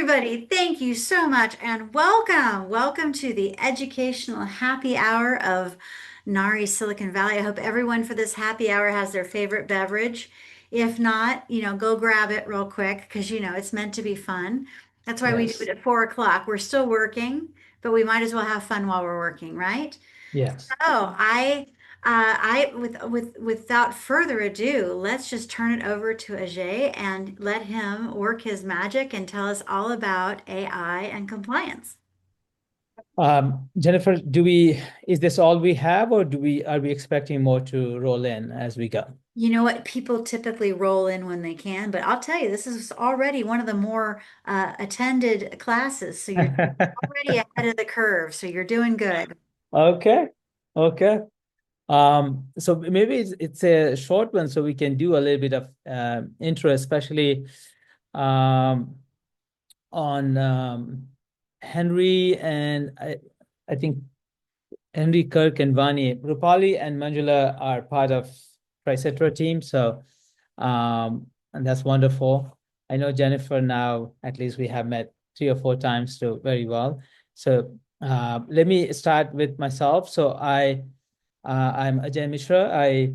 Everybody, thank you so much and welcome. Welcome to the educational happy hour of NARI Silicon Valley. I hope everyone for this happy hour has their favorite beverage. If not, go grab it real quick because it's meant to be fun. That's why we do it Yes. at 4 o'clock. We're still working, but we might as well have fun while we're working, right? Yes. Oh, without further ado, let's just turn it over to Ajay and let him work his magic and tell us all about AI and compliance. Jennifer, is this all we have, or are we expecting more to roll in as we go? You know what? People typically roll in when they can, but I'll tell you, this is already one of the more attended classes. So you're already ahead of the curve. So you're doing good. Okay. Okay. So maybe it's a short one, so we can do a little bit of intro, especially um, on Henry and I think Henry, Kirk, and Vani. Rupali and Manjula are part of Tricetra team, so and that's wonderful. I know Jennifer now, at least we have met 3 or 4 times, so very well. So let me start with myself. I'm Ajay Mishra. I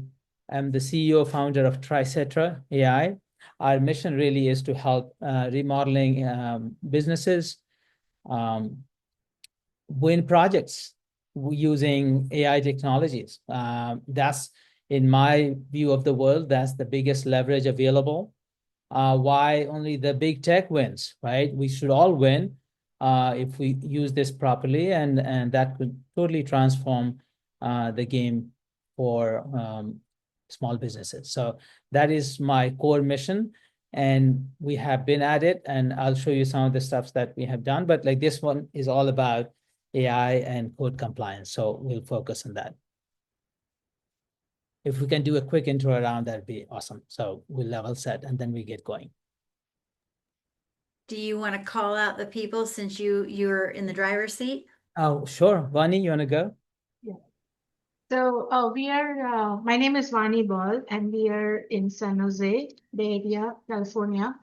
am the CEO founder of Tricetra AI. Our mission really is to help remodeling businesses um, win projects using AI technologies. That's, in my view of the world, that's the biggest leverage available. Why only the big tech wins, right? We should all win if we use this properly, and that could totally transform the game for small businesses. So that is my core mission, and we have been at it. And I'll show you some of the stuff that we have done. But like this one is all about AI and code compliance, so we'll focus on that. If we can do a quick intro around, that'd be awesome. So we'll level set and then we get going. Do you want to call out the people since you're in the driver's seat? Oh, sure. Vani, you want to go? Yeah. My name is Vani Ball, and we are in San Jose, Bay Area, California.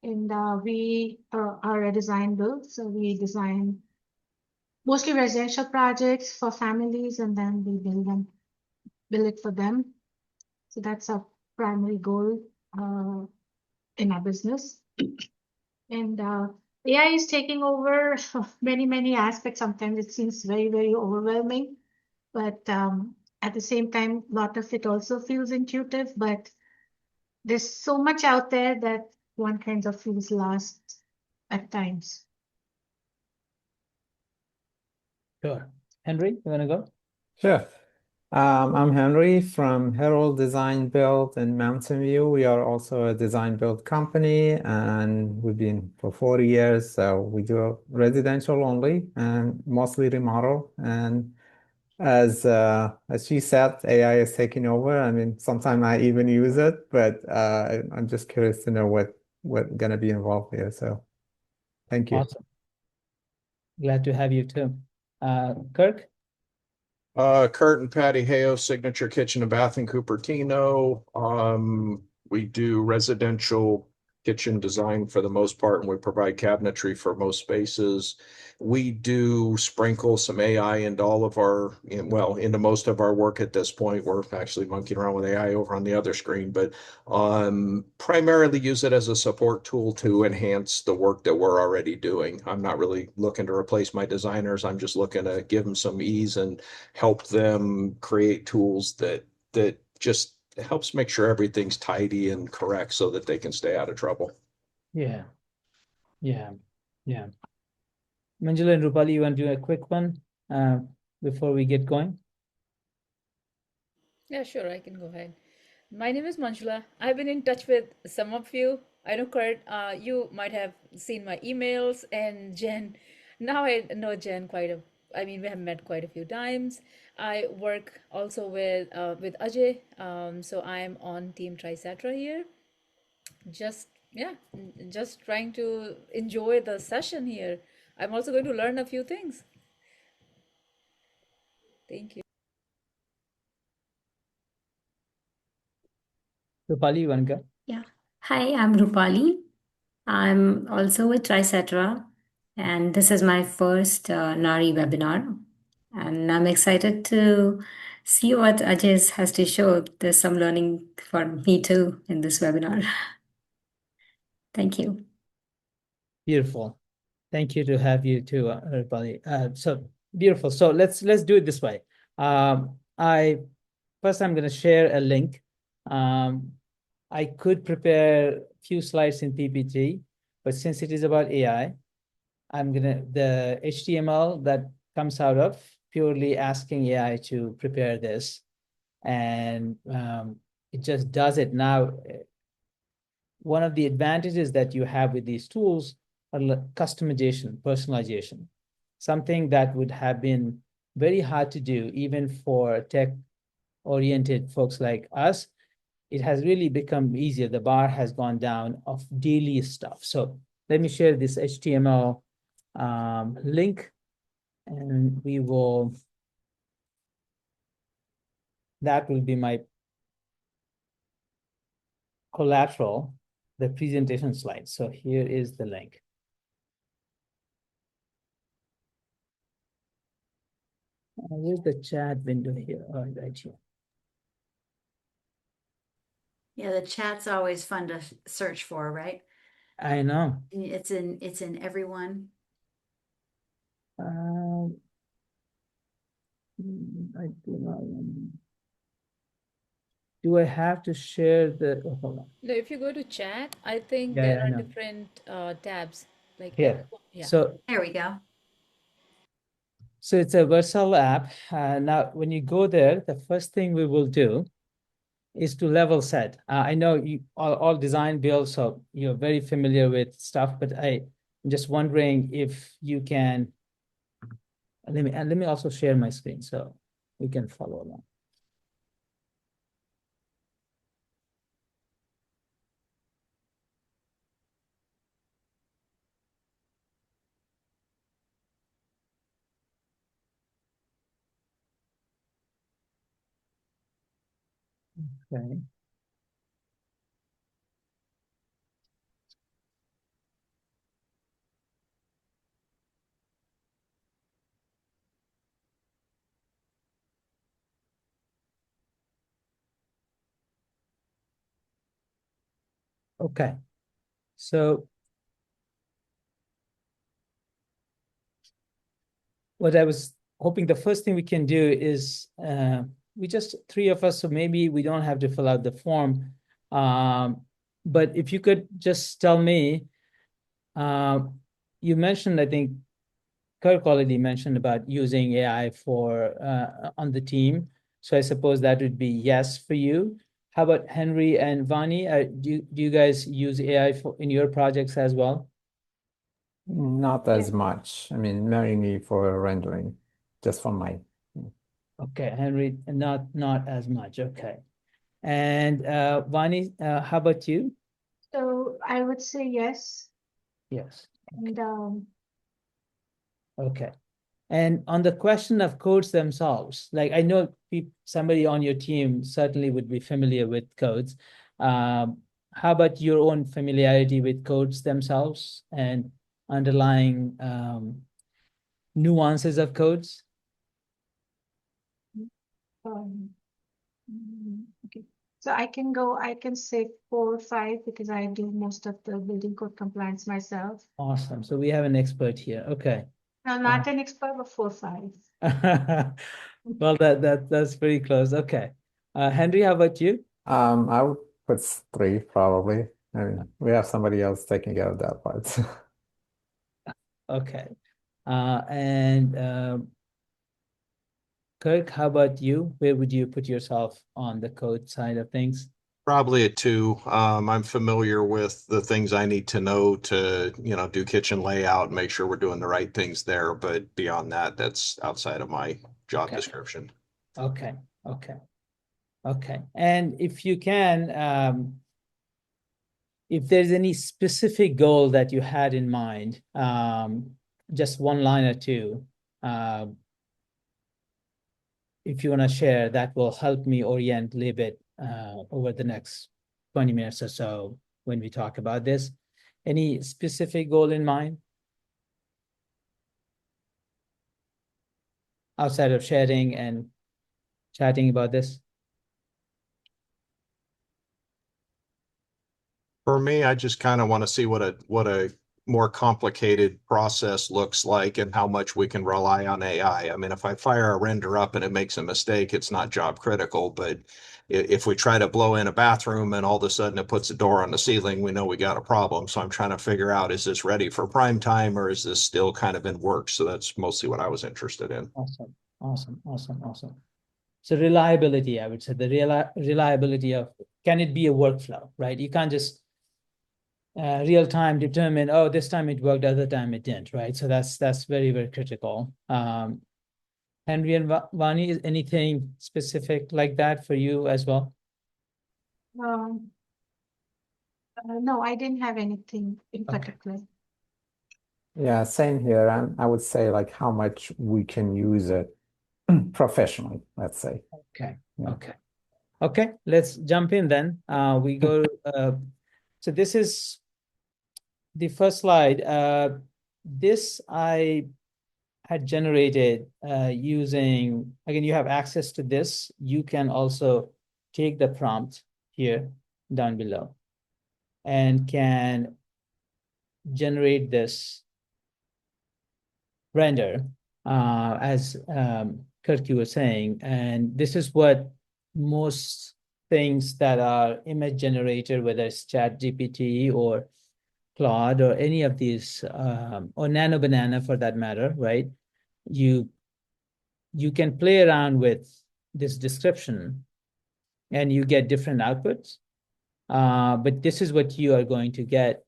And we are a design build. So we design mostly residential projects for families, and then we build it for them. So that's our primary goal uh, in our business. And AI is taking over many aspects. Sometimes it seems very overwhelming, but at the same time, a lot of it also feels intuitive. But there's so much out there that one kind of feels lost at times. Sure. Henry, you want to go? Sure. I'm Henry from Herald Design Build in Mountain View. We are also a design build company, and we've been for 40 years. So we do residential only and mostly remodel. And as she said, AI is taking over. I mean, sometimes I even use it, but I'm just curious to know what gonna be involved here. So thank you. Awesome. Glad to have you too. Kirk? Kurt and Patty Heo, Signature Kitchen and Bath in Cupertino. We do residential kitchen design for the most part, and we provide cabinetry for most spaces. We do sprinkle some AI into into most of our work at this point. We're actually monkeying around with AI over on the other screen, but primarily use it as a support tool to enhance the work that we're already doing. I'm not really looking to replace my designers. I'm just looking to give them some ease and help them create tools that just helps make sure everything's tidy and correct so that they can stay out of trouble. Yeah. Yeah. Yeah. Manjula and Rupali, you want to do a quick one uh, before we get going? Yeah, sure, I can go ahead. My name is Manjula. I've been in touch with some of you. I know, Kurt, you might have seen my emails, and Jen. Now I know Jen I mean, we have met quite a few times. I work also with Ajay, so I'm on Team Tricetra here. Yeah, just trying to enjoy the session here. I'm also going to learn a few things. Thank you. Rupali, you want to go? Yeah. Hi, I'm Rupali. I'm also with Tricetra, and this is my first NARI webinar. And I'm excited to see what Ajay has to show. There's some learning for me too in this webinar. Thank you. Beautiful. Thank you to have you too, everybody. So beautiful. So let's do it this way. I'm going to share a link. I could prepare a few slides in PPT, but since it is about AI, the HTML that comes out of purely asking AI to prepare this, and it just does it now. One of the advantages that you have with these tools are customization, personalization, something that would have been very hard to do even for tech-oriented folks like us. It has really become easier. The bar has gone down of daily stuff. So let me share this HTML link, and that will be my collateral, the presentation slide. So here is the link. Where's the chat window here? Oh, right here. Yeah, the chat's always fun to search for, right? I know. It's in everyone. I do not. Do I have to share the? Oh, hold on. No, if you go to chat, I think there Yeah, I are know. different tabs. Like Here. yeah. So There we go. it's a versatile app. Now, when you go there, the first thing we will do is to level set. I know you all design builds, so you're very familiar with stuff, but I'm just wondering if you can. Let me also share my screen so we can follow along. Okay. Okay. So what I was hoping, the first thing we can do is we just three of us, so maybe we don't have to fill out the form. But if you could just tell me, you mentioned, I think Kirk already mentioned about using AI for on the team. So I suppose that would be yes for you. How about Henry and Vani? Do you guys use AI in your projects as well? Not as much. I mean, mainly for rendering, just for my. Okay, Henry, not as much. Okay. And Vani, how about you? So I would say yes. Yes. And Okay. And on the question of codes themselves, like I know somebody on your team certainly would be familiar with codes. How about your own familiarity with codes themselves and underlying nuances of codes? um, okay. So I can say 4 or 5 because I do most of the building code compliance myself. Awesome. So we have an expert here. Okay. No, not an expert, but 4 or 5. Well, that's pretty close. Okay. Henry, how about you? I would put 3 probably. I mean, we have somebody else taking care of that part. Okay. And Kirk, how about you? Where would you put yourself on the code side of things? Probably a 2. I'm familiar with the things I need to know to, do kitchen layout and make sure we're doing the right things there. But beyond that, that's outside of my job description. Okay. And if you can, if there's any specific goal that you had in mind, just one line or two, if you want to share, that will help me orient a little bit over the next 20 minutes or so when we talk about this. Any specific goal in mind? Outside of sharing and chatting about this? For me, I just kind of want to see what a more complicated process looks like and how much we can rely on AI. I mean, if I fire a render up and it makes a mistake, it's not job critical. But if we try to blow in a bathroom and all of a sudden it puts a door on the ceiling, we know we got a problem. So I'm trying to figure out, is this ready for prime time or is this still kind of in work? So that's mostly what I was interested in. Awesome, awesome, awesome, awesome. So reliability, I would say the reliability of, can it be a workflow, right? You can't just real time determine, oh, this time it worked, other time it didn't, right? So that's very, very critical. Henry and Vani, is anything specific like that for you as well? No, I didn't have anything in Okay. particular. Yeah, same here. And I would say like how much we can use it professionally, let's say. Okay. Yeah. Okay. Okay. Let's jump in then. We go. So this is the first slide. This I had generated using, again, you have access to this. You can also take the prompt here down below and can generate this render as Kirky was saying. And this is what most things that are image generated, whether it's ChatGPT or Claude or any of these, or Nano Banana for that matter, right? You can play around with this description and you get different outputs. But this is what you are going to get.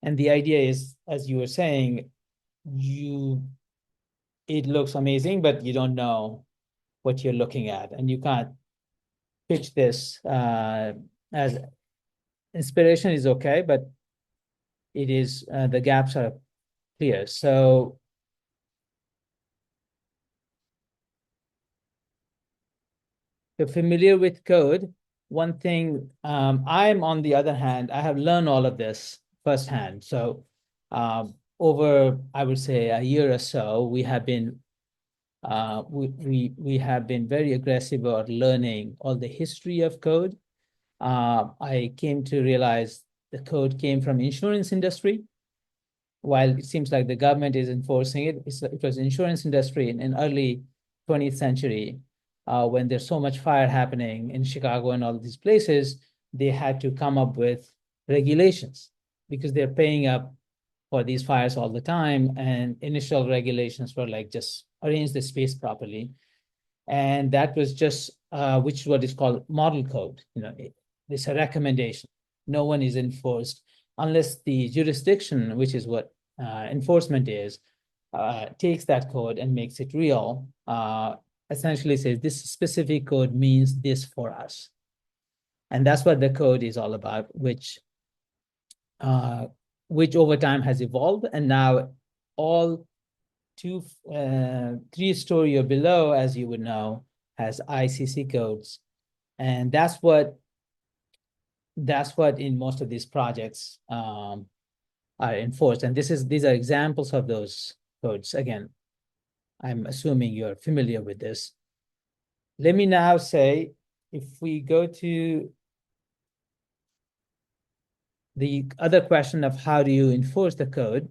And the idea is, as you were saying, it looks amazing, but you don't know what you're looking at. And you can't pitch this as inspiration is okay, but it is, the gaps are clear. So you're familiar with code. One thing, I'm on the other hand, I have learned all of this firsthand. So over, I would say, a year or so, we have been very aggressive about learning all the history of code. I came to realize the code came from insurance industry. While it seems like the government is enforcing it, it was insurance industry in early 20th century, when there's so much fire happening in Chicago and all these places, they had to come up with regulations because they're paying up for these fires all the time. And initial regulations were like, just arrange the space properly. And that was just, which is what is called model code. It's a recommendation. No one is enforced unless the jurisdiction, which is what enforcement is, takes that code and makes it real. Essentially says this specific code means this for us. And that's what the code is all about, which over time has evolved. And now all 3-story or below, as you would know, has ICC codes. And that's what in most of these projects are enforced. And these are examples of those codes. Again, I'm assuming you're familiar with this. Let me now say, if we go to the other question of how do you enforce the code,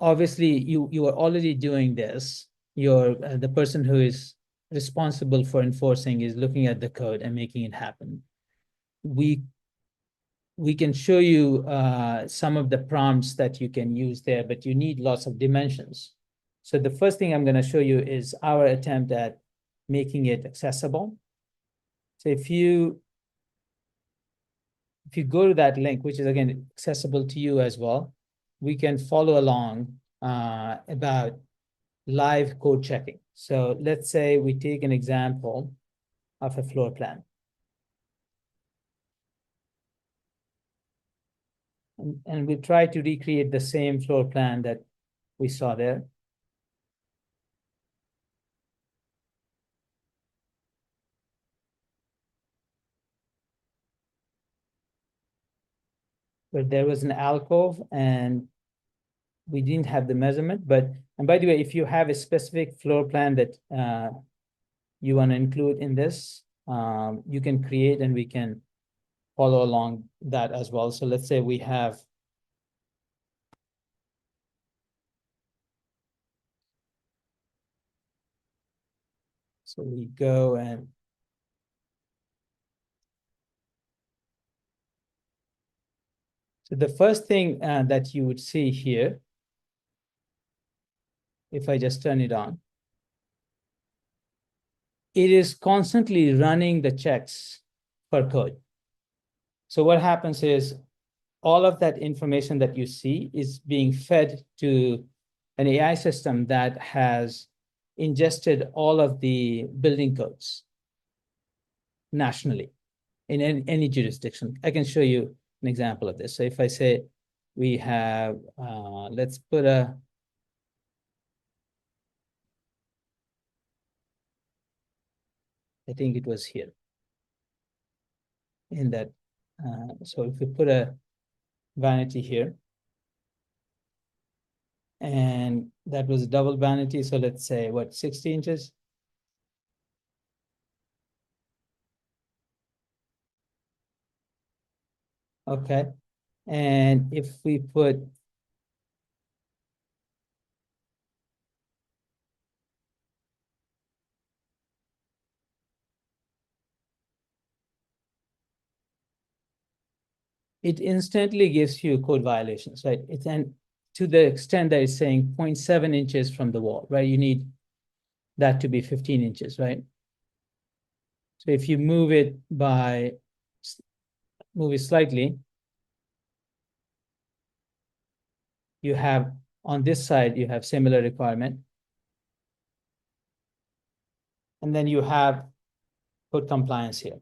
obviously you are already doing this. You're the person who is responsible for enforcing is looking at the code and making it happen. We can show you some of the prompts that you can use there, but you need lots of dimensions. So the first thing I'm going to show you is our attempt at making it accessible. So if you go to that link, which is again accessible to you as well, we can follow along about live code checking. So let's say we take an example of a floor plan. And we try to recreate the same floor plan that we saw there. where there was an alcove and we didn't have the measurement. But, and by the way, if you have a specific floor plan that you want to include in this, you can create and we can follow along that as well. So let's say we have so we go and so the first thing that you would see here, if I just turn it on, it is constantly running the checks for code. So what happens is all of that information that you see is being fed to an AI system that has ingested all of the building codes nationally in any jurisdiction. I can show you an example of this. So if I say we have, let's put a, I think it was here in that. So if we put a vanity here, and that was a double vanity. So let's say what, 60 inches? Okay. And if we put it instantly gives you code violations, right? It's and to the extent that it's saying 0.7 inches from the wall, right? You need that to be 15 inches, right? So if you move it slightly, you have on this side, you have similar requirement. And then you have code compliance here.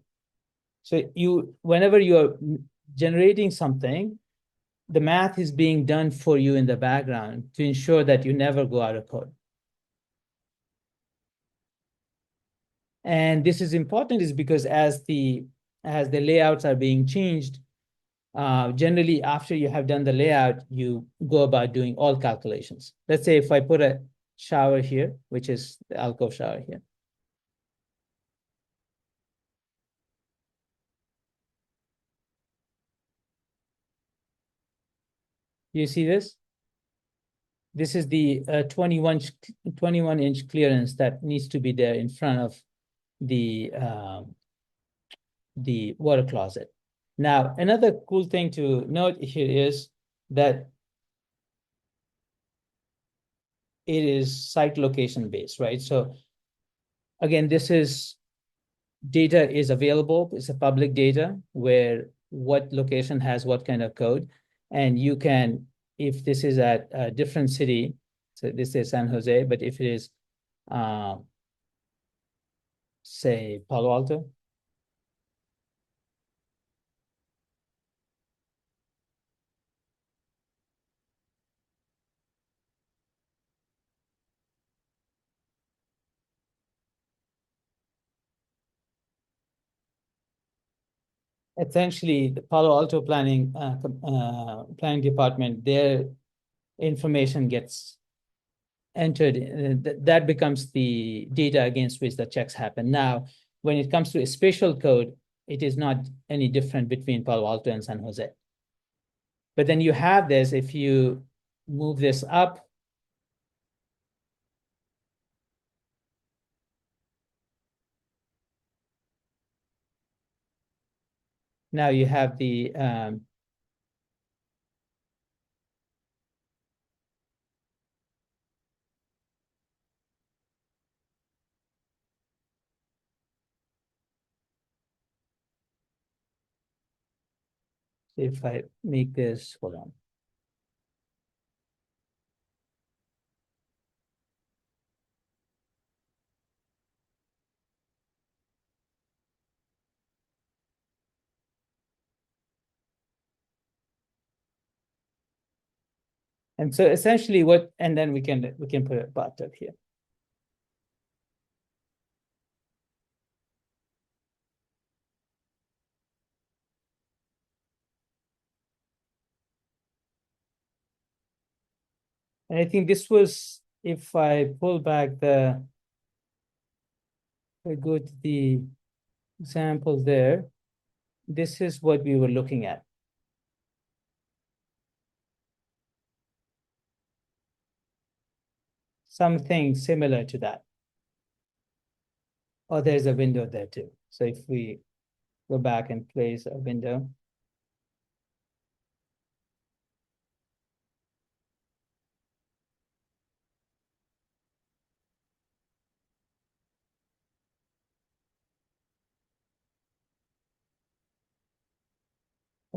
So whenever you are generating something, the math is being done for you in the background to ensure that you never go out of code. And this is important is because as the layouts are being changed, generally after you have done the layout, you go about doing all calculations. Let's say if I put a shower here, which is the alcove shower here. You see this? This is the 21-inch clearance that needs to be there in front of the water closet. Now, another cool thing to note here is that it is site location based, right? So again, this is data is available. It's a public data where what location has what kind of code. And you can, if this is at a different city, so this is San Jose, but if it is, say, Palo Alto, essentially the Palo Alto planning department, their information gets entered, that becomes the data against which the checks happen. Now, when it comes to a spatial code, it is not any different between Palo Alto and San Jose. But then you have this, if you move this up, now you have the if I make this, hold on. And so essentially what, and then we can put a bathtub here. And I think this was, if I pull back I go to the example there, this is what we were looking at. Something similar to that. Oh, there's a window there too. So if we go back and place a window.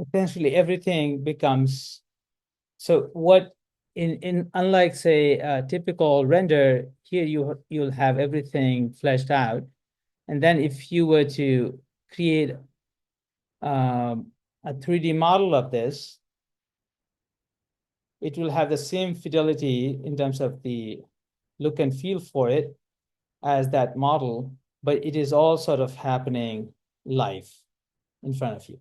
Essentially everything becomes, so what in unlike say a typical render, here you'll have everything fleshed out. And then if you were to create a 3D model of this, it will have the same fidelity in terms of the look and feel for it as that model, but it is all sort of happening live in front of you.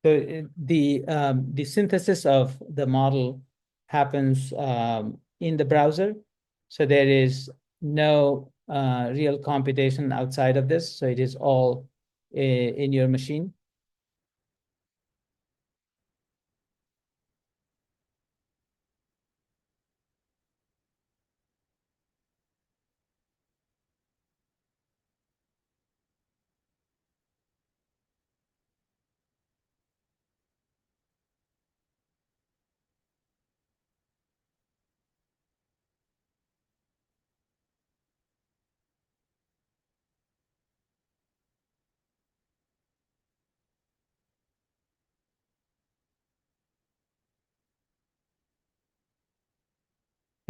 So the synthesis of the model happens in the browser. So there is no real computation outside of this. So it is all in your machine.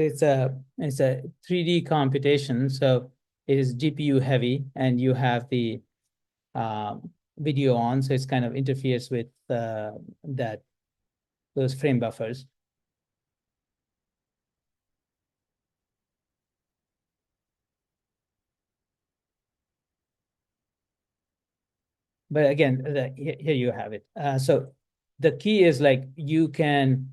It's a 3D computation, so it is GPU heavy, and you have the video on, so it's kind of interferes with those frame buffers. But again, here you have it. So the key is like you can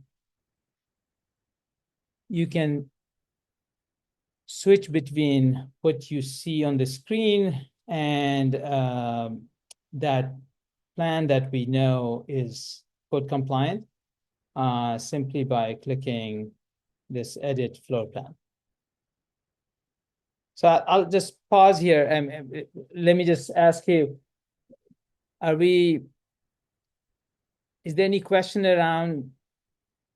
switch between what you see on the screen and that plan that we know is code compliant simply by clicking this edit floor plan. So I'll just pause here and let me just ask you, is there any question around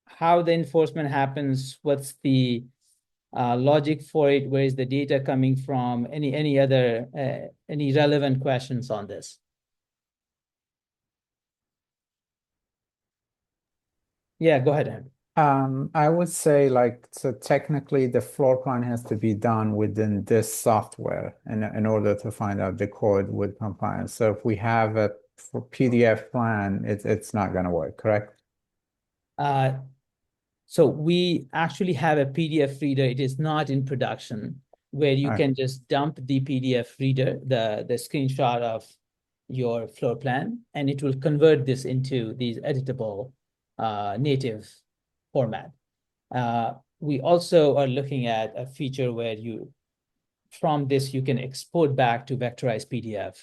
how the enforcement happens? What's the logic for it? Where is the data coming from? Any other any relevant questions on this? Yeah, go ahead, Andrew. I would say like, so technically the floor plan has to be done within this software in order to find out the code with compliance. So if we have a for PDF plan, it's not going to work, correct? So we actually have a PDF reader. It is not in production, where you can just dump the PDF reader, the screenshot of your floor plan, and it will convert this into these editable native format. We also are looking at a feature where from this, you can export back to vectorized PDF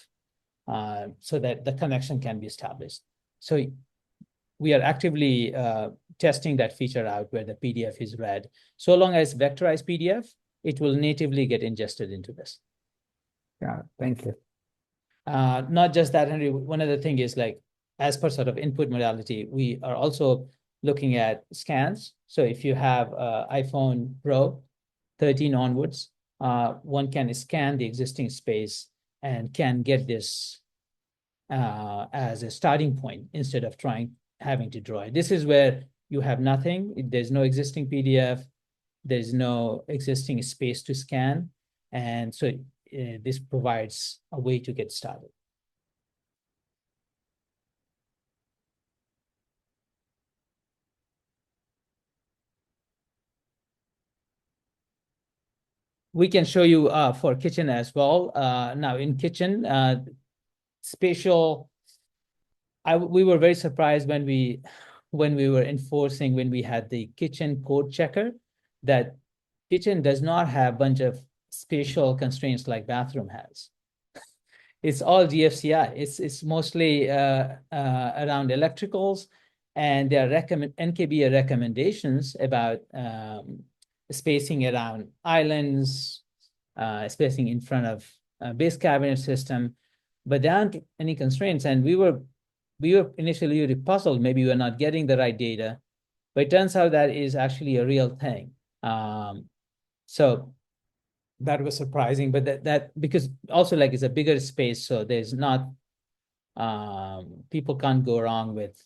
so that the connection can be established. So we are actively testing that feature out where the PDF is read. So long as vectorized PDF, it will natively get ingested into this. Yeah, thank you. Not just that, Henry, one other thing is like, as per sort of input modality, we are also looking at scans. So if you have iPhone Pro 13 onwards, one can scan the existing space and can get this as a starting point instead of having to draw it. This is where you have nothing. There's no existing PDF. There's no existing space to scan. And so this provides a way to get started. We can show you for kitchen as well. Now in kitchen, spatial, we were very surprised when we were enforcing, when we had the kitchen code checker, that kitchen does not have a bunch of spatial constraints like bathroom has. It's all GFCI. It's mostly around electricals, and there are NKBA recommendations about spacing around islands, spacing in front of base cabinet system, but there aren't any constraints. And we were initially puzzled, maybe we're not getting the right data, but it turns out that is actually a real thing. So that was surprising, but that because also like it's a bigger space, so there's not people can't go wrong with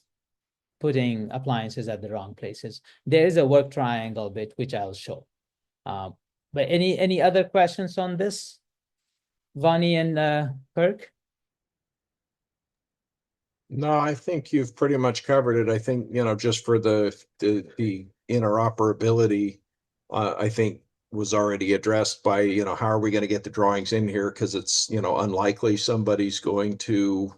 putting appliances at the wrong places. There is a work triangle bit which I'll show. But any other questions on this, Vani and Kirk? No, I think you've pretty much covered it. I think, you know, just for the interoperability, I think was already addressed by, you know, how are we going to get the drawings in here? Because it's, you know, unlikely somebody's going to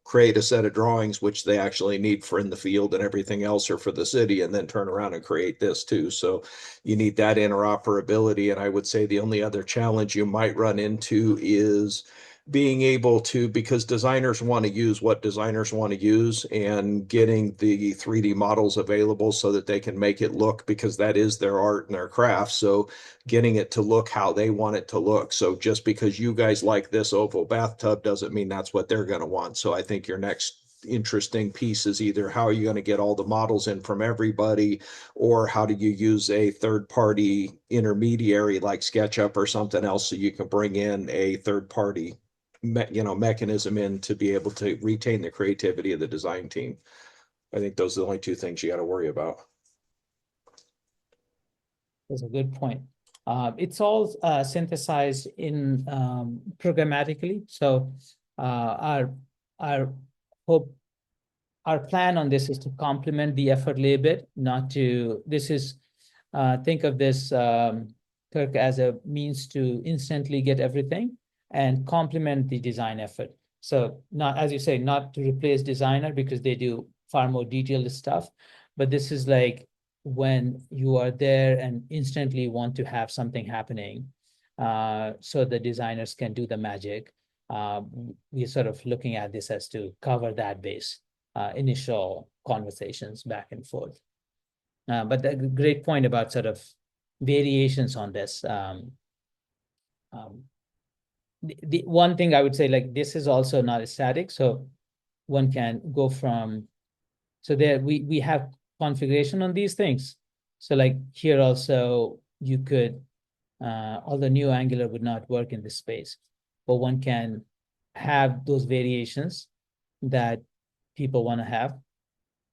create a set of drawings, which they actually need for in the field and everything else, or for the city, and then turn around and create this too. So you need that interoperability. And I would say the only other challenge you might run into is being able to, because designers want to use what designers want to use, and getting the 3D models available so that they can make it look, because that is their art and their craft. So getting it to look how they want it to look. So just because you guys like this oval bathtub doesn't mean that's what they're going to want. So I think your next interesting piece is either how are you going to get all the models in from everybody, or how do you use a third-party intermediary like SketchUp or something else, so you can bring in a third-party mechanism in to be able to retain the creativity of the design team. I think those are the only two things you got to worry about. That's a good point. It's all synthesized in programmatically. So our hope, our plan on this is to complement the effort a little bit, not to. This is think of this, Kirk, as a means to instantly get everything and complement the design effort. So not, as you say, not to replace designer, because they do far more detailed stuff, but this is like when you are there and instantly want to have something happening, so the designers can do the magic. We're sort of looking at this as to cover that base, initial conversations back and forth. But a great point about sort of variations on this. The one thing I would say, like, this is also not static, so one can go from, so there we have configuration on these things. So like here also you could, although new angular would not work in this space, but one can have those variations that people want to have.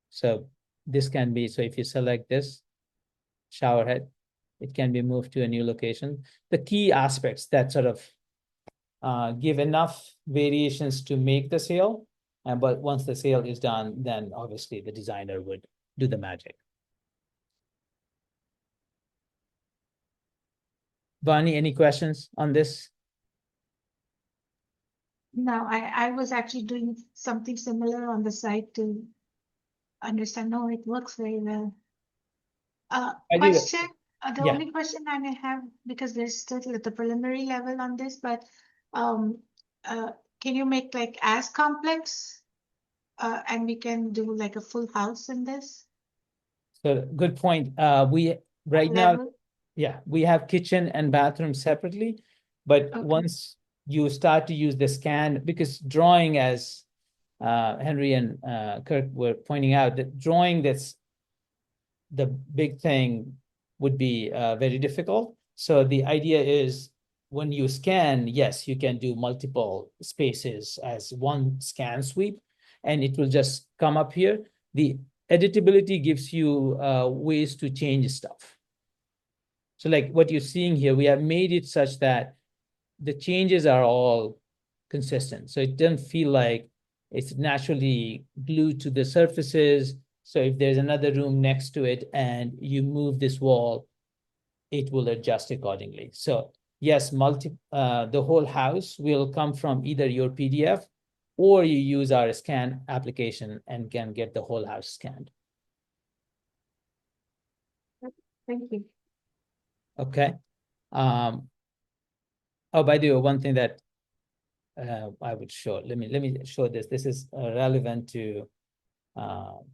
So this can be, so if you select this shower head, it can be moved to a new location. The key aspects that sort of give enough variations to make the sale, but once the sale is done, then obviously the designer would do the magic. Bonnie, any questions on this? No, I was actually doing something similar on the site to understand. No, it works very well. Question. The Yeah. only question I may have, because there's still at the preliminary level on this, but can you make like as complex, and we can do like a full house in this So good point. We right now, level? yeah, we have kitchen and bathroom separately, but Okay. once you start to use the scan, because drawing, as Henry and Kirk were pointing out, that drawing, that's the big thing, would be very difficult. So the idea is, when you scan, yes, you can do multiple spaces as one scan sweep, and it will just come up here. The editability gives you ways to change stuff. So like what you're seeing here, we have made it such that the changes are all consistent. So it doesn't feel like it's naturally glued to the surfaces. So if there's another room next to it and you move this wall, it will adjust accordingly. So yes, the whole house will come from either your PDF or you use our scan application and can get the whole house scanned. Thank you. Okay. Oh, by the way, one thing that I would show. Let me show this. This is relevant to. So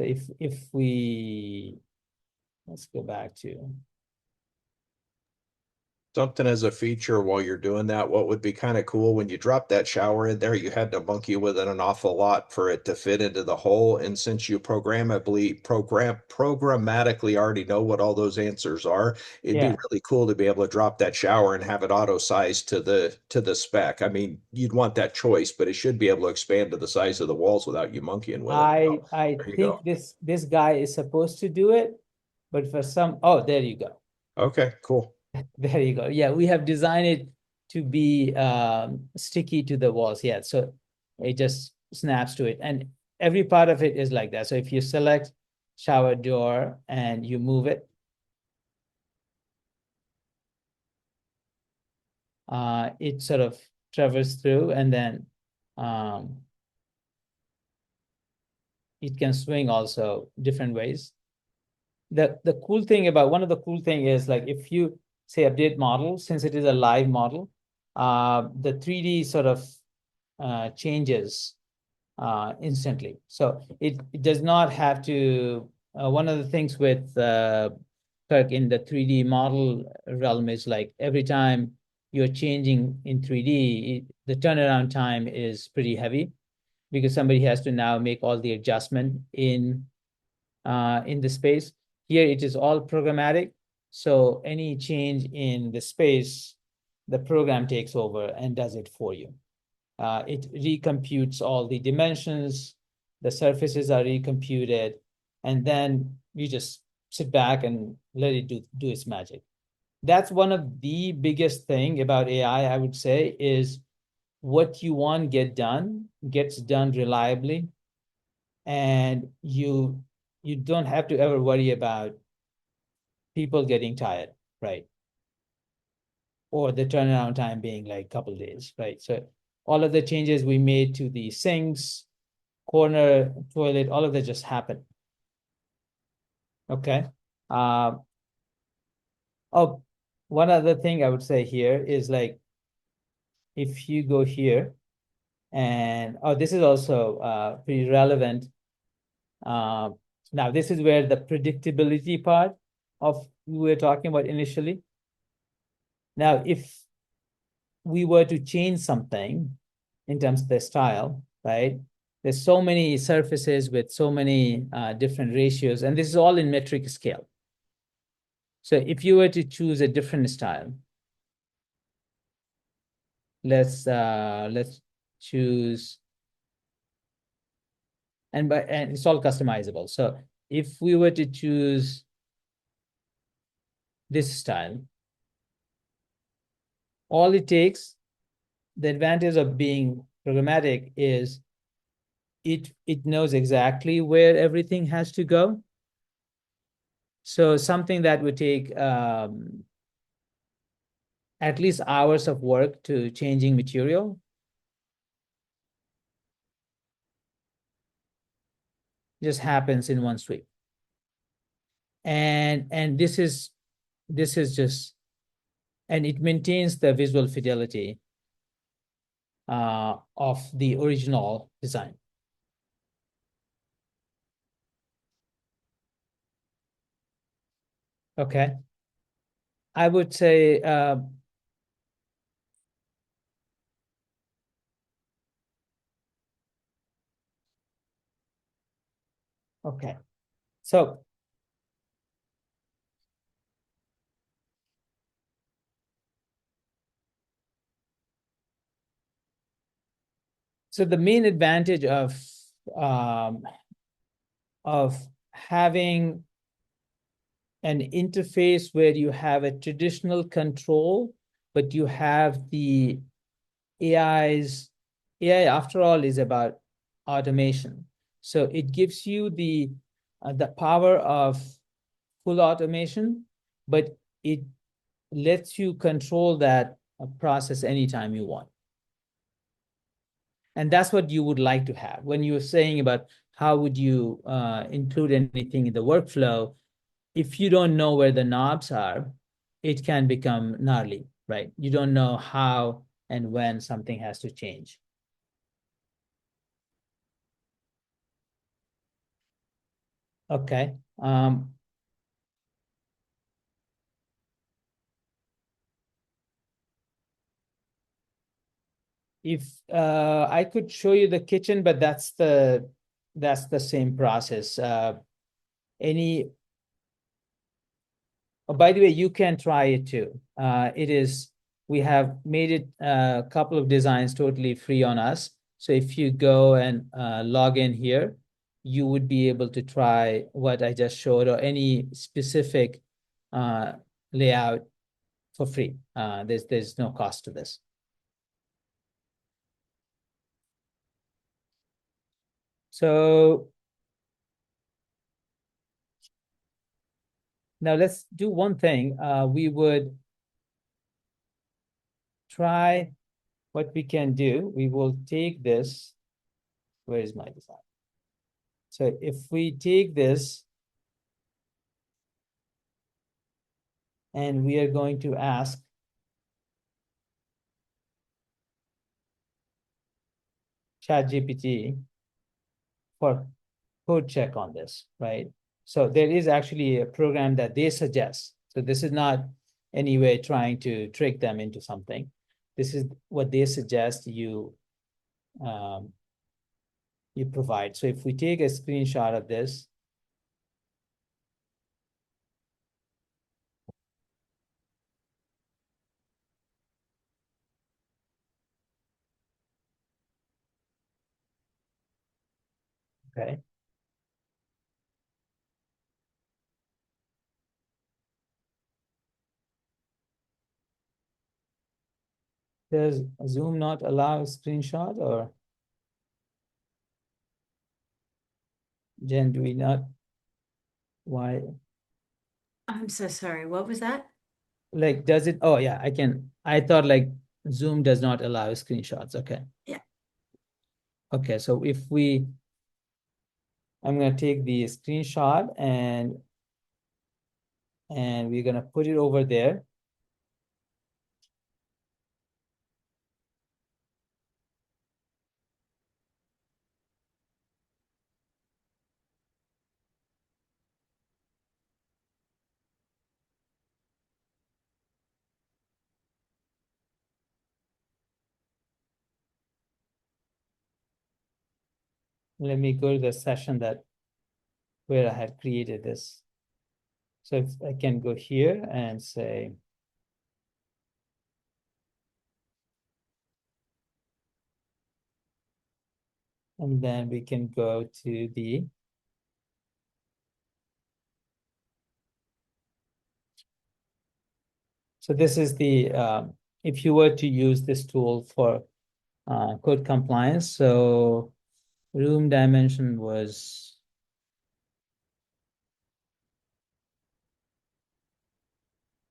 if we let's go back to. Something as a feature while you're doing that, what would be kind of cool when you drop that shower in there, you had to monkey with it an awful lot for it to fit into the hole. And since you programmatically already know what all those answers are, it'd be Yeah. really cool to be able to drop that shower and have it auto size to the spec. I mean, you'd want that choice, but it should be able to expand to the size of the walls without you monkeying with it. I There you think go. this guy is supposed to do it, but for some, oh, there you go. Okay, cool. There you go. Yeah, we have designed it to be sticky to the walls. Yeah, so it just snaps to it. And every part of it is like that. So if you select shower door and you move it, it sort of traverses through and then it can swing also different ways. The cool thing about one of the cool thing is like if you say update model, since it is a live model, the 3D sort of changes instantly. So it does not have to. One of the things with Kirk in the 3D model realm is like every time you're changing in 3D, the turnaround time is pretty heavy because somebody has to now make all the adjustment in the space. Here it is all programmatic. So any change in the space, the program takes over and does it for you. It recomputes all the dimensions, the surfaces are recomputed, and then you just sit back and let it do its magic. That's one of the biggest thing about AI, I would say, is what you want get done gets done reliably, and you don't have to ever worry about people getting tired, right? Or the turnaround time being like a couple days, right? So all of the changes we made to the sinks, corner, toilet, all of that just happened. Okay. Oh, one other thing I would say here is like, if you go here and, oh, this is also pretty relevant. Now, this is where the predictability part of we were talking about initially. Now, if we were to change something in terms of the style, right? There's so many surfaces with so many different ratios, and this is all in metric scale. So if you were to choose a different style, let's choose, and it's all customizable. So if we were to choose this style, all it takes, the advantage of being programmatic is it knows exactly where everything has to go. So something that would take at least hours of work to changing material just happens in one sweep. And this is just, and it maintains the visual fidelity of the original design. Okay. I would say okay. So the main advantage of having an interface where you have a traditional control but you have the AI after all is about automation. So it gives you the power of full automation, but it lets you control that process anytime you want. And that's what you would like to have. When you were saying about how would you include anything in the workflow, if you don't know where the knobs are, it can become gnarly, right? You don't know how and when something has to change. Okay. If I could show you the kitchen, but that's the same process. Any Oh, by the way, you can try it too. We have made it a couple of designs totally free on us. So if you go and log in here, you would be able to try what I just showed or any specific layout for free. There's no cost to this. So now let's do one thing. We would try what we can do. We will take this. Where is my design? So if we take this and we are going to ask ChatGPT for code check on this, right? So there is actually a program that they suggest. So this is not any way trying to trick them into something. This is what they suggest you provide. So if we take a screenshot of this, okay. Does Zoom not allow a screenshot, or Jen, do we not? Why? I'm so sorry. What was that? Like, does it? Oh, yeah, I can. I thought like Zoom does not allow screenshots. Okay. Yeah. Okay, so I'm going to take the screenshot and we're going to put it over there. Let me go to the session where I had created this. So if I can go here and say, and then we can go to the, so this is the, if you were to use this tool for code compliance, so room dimension was,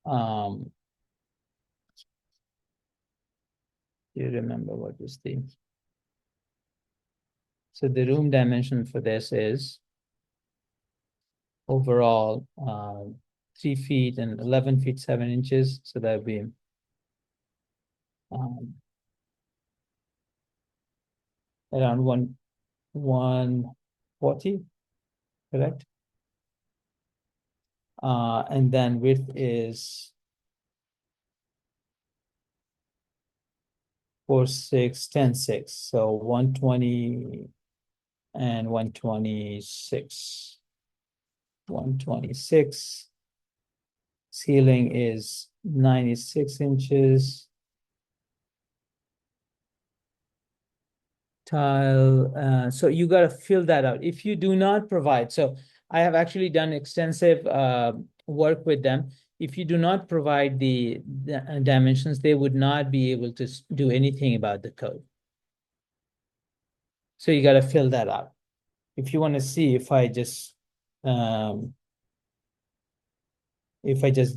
do you remember what was the, so the room dimension for this is overall 3 feet and 11 feet 7 inches. So that would be around 140, correct? And then width is 4, 6, 10, 6. So 120 and 126. 126. Ceiling is 96 inches. Tile, so you got to fill that out. If you do not provide, so I have actually done extensive work with them. if you do not provide the dimensions, they would not be able to do anything about the code. So you got to fill that out. If you want to see if I just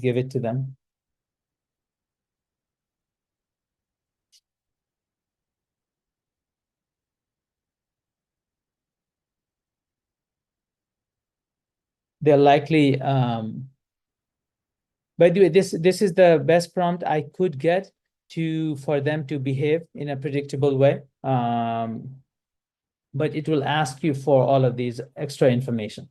give it to them. They're likely, by the way, this is the best prompt I could get for them to behave in a predictable way. But it will ask you for all of these extra information.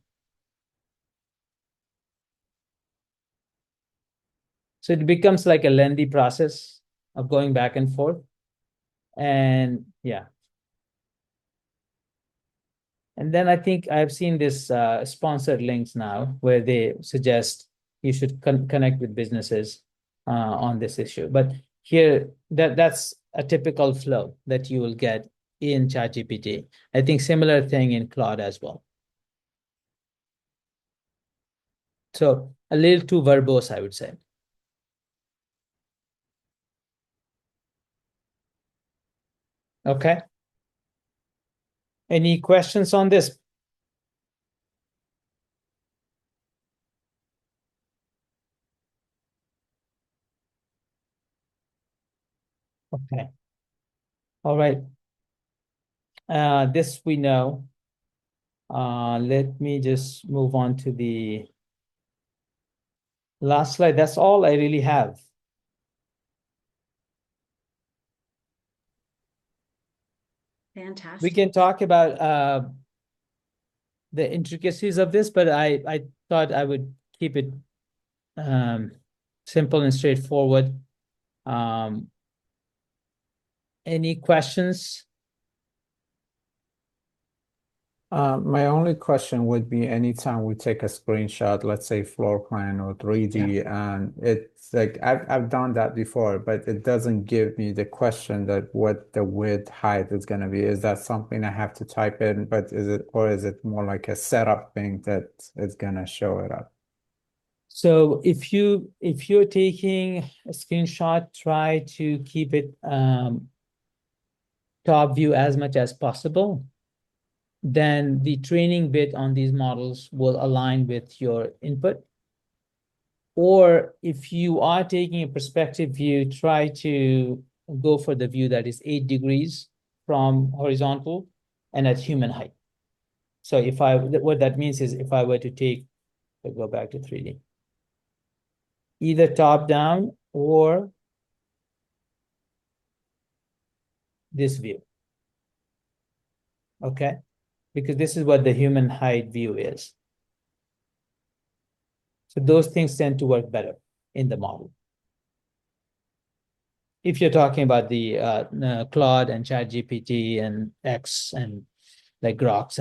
So it becomes like a lengthy process of going back and forth. And yeah. And then I think I've seen this sponsored links now where they suggest you should connect with businesses on this issue. But here, that's a typical flow that you will get in ChatGPT. I think similar thing in Claude as well. So a little too verbose, I would say. Okay. Any questions on this? Okay. All right. This we know. Let me just move on to the last slide. That's all I really have. Fantastic. We can talk about the intricacies of this, but I thought I would keep it simple and straightforward. Any questions? My only question would be anytime we take a screenshot, let's say floor plan or 3D, and it's like I've done that before, but it doesn't give me the question that what the width height is going to be. Is that something I have to type in, but is it more like a setup thing that is going to show it up? So if you're taking a screenshot, try to keep it top view as much as possible. Then the training bit on these models will align with your input. Or if you are taking a perspective view, try to go for the view that is 8 degrees from horizontal and at human height. So what that means is if I were to go back to 3D, either top down or this view. Okay, because this is what the human height view is. So those things tend to work better in the model. If you're talking about the Claude and ChatGPT and X and like Groks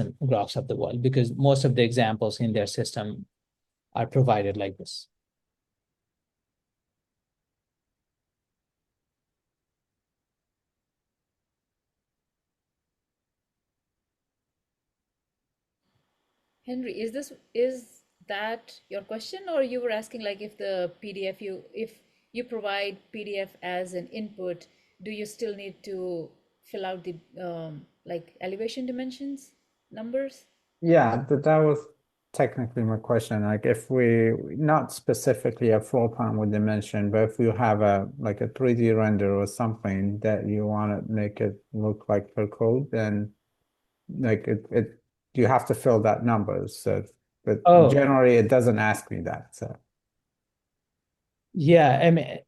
of the world, because most of the examples in their system are provided like this. Henry, is that your question, or you were asking like if the PDF if you provide PDF as an input, do you still need to fill out the like elevation dimensions numbers? Yeah, that was technically my question. Like if we not specifically a floor plan with dimension, but if you have like a 3D render or something that you want to make it look like per code, then like it you have to fill that number. So but generally it doesn't ask me that. So yeah, I mean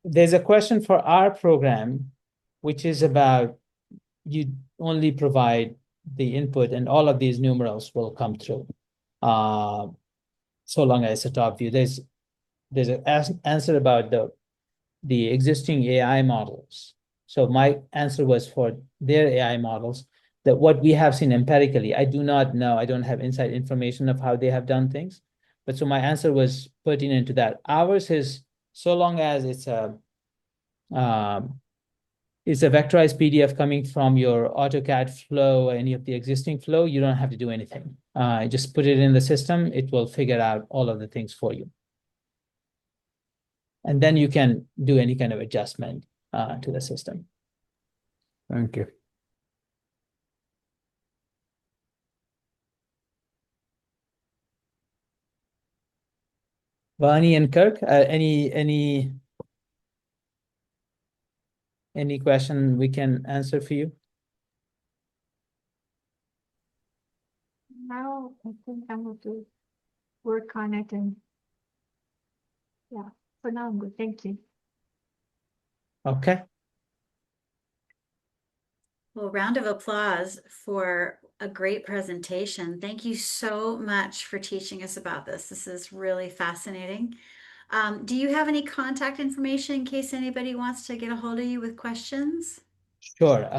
there's a question for our program, which is about you only provide the input and all of these numerals will come through. So long as it's a top view. There's an answer about the existing AI models. So my answer was for their AI models that what we have seen empirically, I do not know, I don't have inside information of how they have done things. But so my answer was pertinent to that. Ours is so long as it's a vectorized PDF coming from your AutoCAD flow or any of the existing flow, you don't have to do anything. Just put it in the system, it will figure out all of the things for you. and then you can do any kind of adjustment to the system. Thank you. Vani and Kirk, any question we can answer for you? Now I think I'm going to work on it, and yeah, for now I'm good. Thank you. Okay. Well, round of applause for a great presentation. Thank you so much for teaching us about this. This is really fascinating. Do you have any contact information in case anybody wants to get a hold of you with questions? Sure.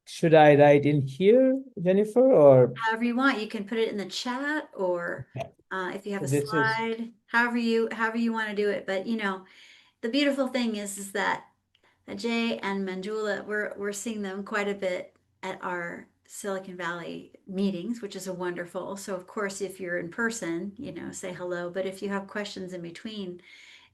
Should I write in here, Jennifer, or However you want. You can put it in the chat, or okay. if you have So a this is slide, however you want to do it. But you know, the beautiful thing is that Ajay and Manjula, we're seeing them quite a bit at our Silicon Valley meetings, which is a wonderful. So of course, if you're in person, you know, say hello. But if you have questions in between,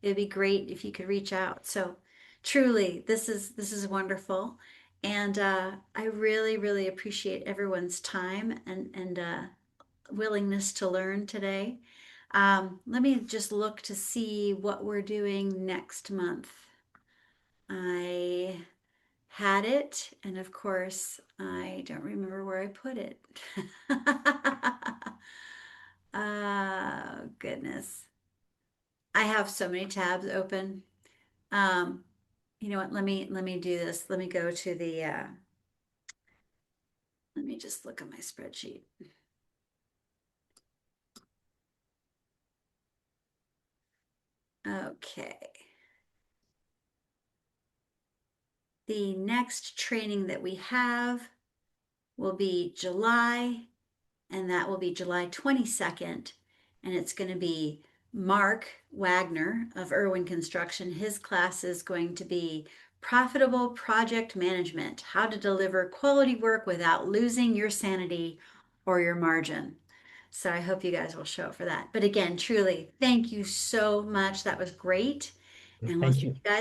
it'd be great if you could reach out. So truly, this is wonderful. And I really, really appreciate everyone's time and willingness to learn today. Let me just look to see what we're doing next month. I had it, and of course, I don't remember where I put it. Goodness. I have so many tabs open. Um, you know what? Let me do this. Let me go to the let me just look at my spreadsheet. Okay. The next training that we have will be July, and that will be July 22nd. And it's going to be Mark Wagner of Irwin Construction. His class is going to be Profitable Project Management, how to deliver quality work without losing your sanity or your margin. So I hope you guys will show up for that. But again, truly, thank you so much. That was great. And we'll thank see you. you guys